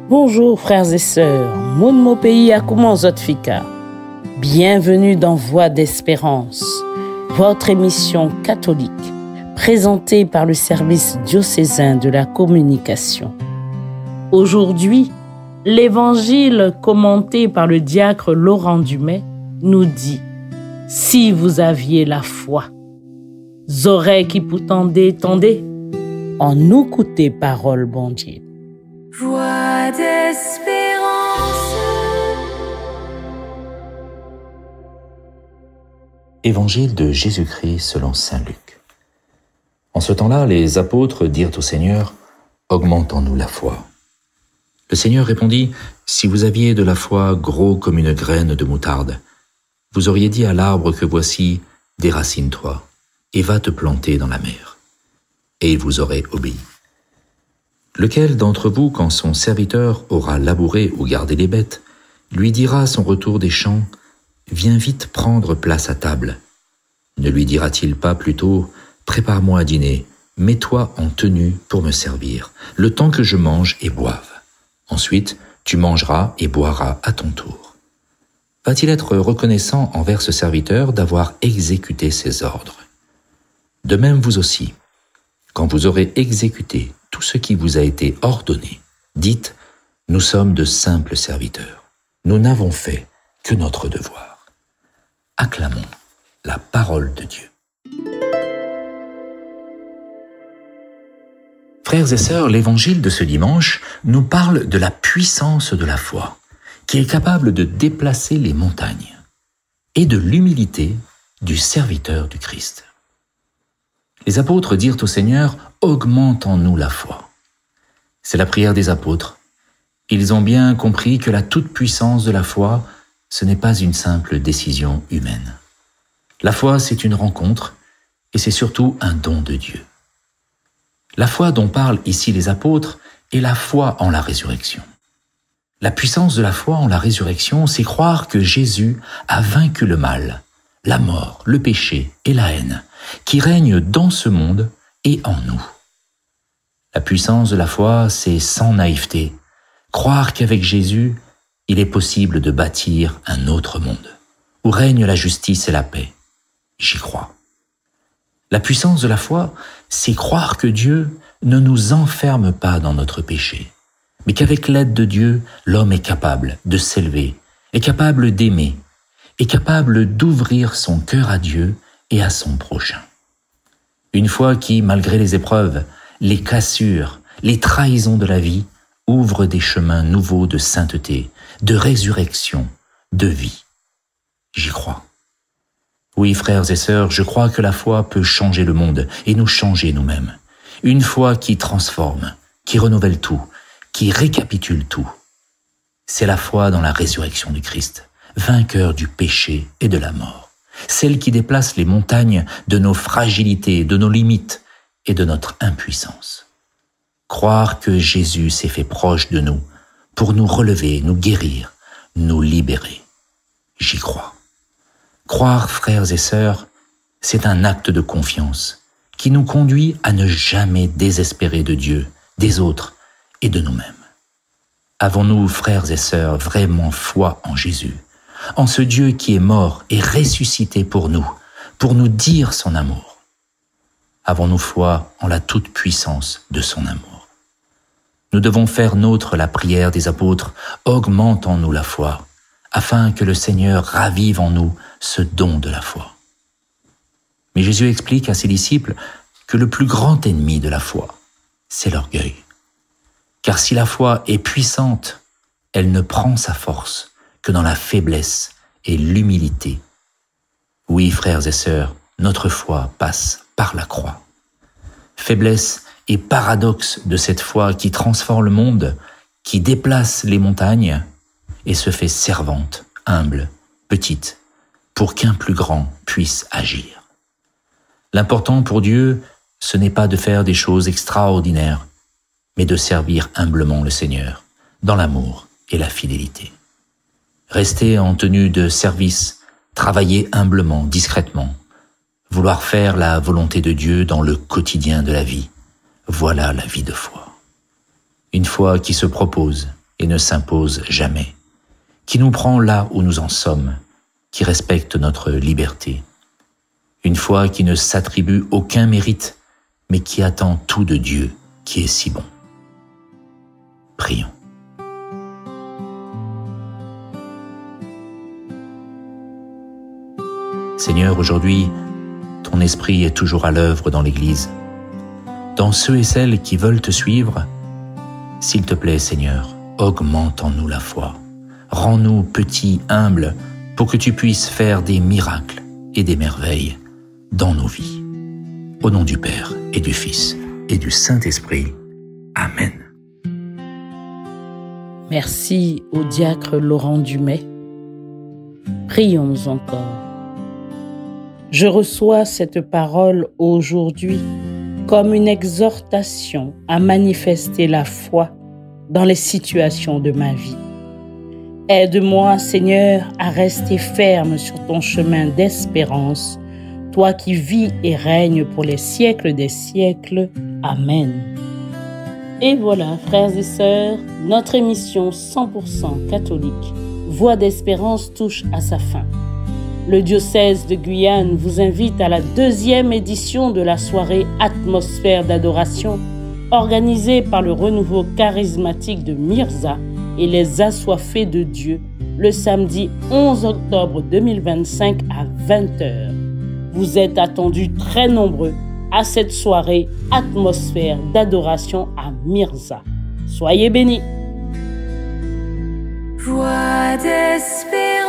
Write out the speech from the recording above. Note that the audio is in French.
Bonjour frères et sœurs, moun mo pays a comment Zotfika. Bienvenue dans Voix d'Espérance, votre émission catholique, présentée par le service diocésain de la communication. Aujourd'hui, l'évangile commenté par le diacre Laurent Dumais nous dit « Si vous aviez la foi, oreilles qui vous tendez, en nous coûter parole bon Dieu. » Voix d'espérance. Évangile de Jésus-Christ selon saint Luc. En ce temps-là, les apôtres dirent au Seigneur, « Augmente en nous la foi. » Le Seigneur répondit, « Si vous aviez de la foi gros comme une graine de moutarde, vous auriez dit à l'arbre que voici, déracine-toi, et va te planter dans la mer. Et il vous aurait obéi. Lequel d'entre vous, quand son serviteur aura labouré ou gardé les bêtes, lui dira à son retour des champs, « Viens vite prendre place à table » Ne lui dira-t-il pas plutôt, « Prépare-moi à dîner, mets-toi en tenue pour me servir, le temps que je mange et boive. Ensuite, tu mangeras et boiras à ton tour. » Va-t-il être reconnaissant envers ce serviteur d'avoir exécuté ses ordres? De même vous aussi, quand vous aurez exécuté tout ce qui vous a été ordonné, dites, nous sommes de simples serviteurs. Nous n'avons fait que notre devoir. Acclamons la parole de Dieu. Frères et sœurs, l'évangile de ce dimanche nous parle de la puissance de la foi, qui est capable de déplacer les montagnes, et de l'humilité du serviteur du Christ. Les apôtres dirent au Seigneur, « Augmente en nous la foi. » C'est la prière des apôtres. Ils ont bien compris que la toute-puissance de la foi, ce n'est pas une simple décision humaine. La foi, c'est une rencontre, et c'est surtout un don de Dieu. La foi dont parlent ici les apôtres est la foi en la résurrection. La puissance de la foi en la résurrection, c'est croire que Jésus a vaincu le mal, la mort, le péché et la haine, qui règnent dans ce monde et en nous. La puissance de la foi, c'est sans naïveté, croire qu'avec Jésus, il est possible de bâtir un autre monde, où règne la justice et la paix. J'y crois. La puissance de la foi, c'est croire que Dieu ne nous enferme pas dans notre péché, mais qu'avec l'aide de Dieu, l'homme est capable de s'élever, est capable d'aimer, est capable d'ouvrir son cœur à Dieu et à son prochain. Une foi qui, malgré les épreuves, les cassures, les trahisons de la vie, ouvre des chemins nouveaux de sainteté, de résurrection, de vie. J'y crois. Oui, frères et sœurs, je crois que la foi peut changer le monde et nous changer nous-mêmes. Une foi qui transforme, qui renouvelle tout, qui récapitule tout. C'est la foi dans la résurrection du Christ, vainqueur du péché et de la mort. Celle qui déplace les montagnes de nos fragilités, de nos limites et de notre impuissance. Croire que Jésus s'est fait proche de nous pour nous relever, nous guérir, nous libérer. J'y crois. Croire, frères et sœurs, c'est un acte de confiance qui nous conduit à ne jamais désespérer de Dieu, des autres et de nous-mêmes. Avons-nous, frères et sœurs, vraiment foi en Jésus, en ce Dieu qui est mort et ressuscité pour nous dire son amour? Avons-nous foi en la toute-puissance de son amour? Nous devons faire nôtre la prière des apôtres, augmente en nous la foi, afin que le Seigneur ravive en nous ce don de la foi. Mais Jésus explique à ses disciples que le plus grand ennemi de la foi, c'est l'orgueil. Car si la foi est puissante, elle ne prend sa force que dans la faiblesse et l'humilité. Oui, frères et sœurs, notre foi passe par la croix. Faiblesse et paradoxe de cette foi qui transforme le monde, qui déplace les montagnes et se fait servante, humble, petite, pour qu'un plus grand puisse agir. L'important pour Dieu, ce n'est pas de faire des choses extraordinaires, mais de servir humblement le Seigneur, dans l'amour et la fidélité. Rester en tenue de service, travailler humblement, discrètement, vouloir faire la volonté de Dieu dans le quotidien de la vie, voilà la vie de foi. Une foi qui se propose, et ne s'impose jamais, qui nous prend là où nous en sommes, qui respecte notre liberté. Une foi qui ne s'attribue aucun mérite, mais qui attend tout de Dieu, qui est si bon. Prions. Seigneur, aujourd'hui, ton esprit est toujours à l'œuvre dans l'Église. Dans ceux et celles qui veulent te suivre, s'il te plaît, Seigneur, augmente en nous la foi. Rends-nous petits, humbles, pour que tu puisses faire des miracles et des merveilles dans nos vies. Au nom du Père et du Fils et du Saint-Esprit. Amen. Merci au diacre Laurent Dumais. Prions encore. Je reçois cette parole aujourd'hui comme une exhortation à manifester la foi dans les situations de ma vie. Aide-moi, Seigneur, à rester ferme sur ton chemin d'espérance, toi qui vis et règnes pour les siècles des siècles. Amen. Et voilà, frères et sœurs, notre émission 100% catholique, Voix d'espérance, touche à sa fin. Le diocèse de Guyane vous invite à la 2e édition de la soirée Atmosphère d'adoration organisée par le renouveau charismatique de Myrza et les assoiffés de Dieu le samedi 11 octobre 2025 à 20h. Vous êtes attendus très nombreux à cette soirée Atmosphère d'adoration à Myrza. Soyez bénis. Voix d'espérance.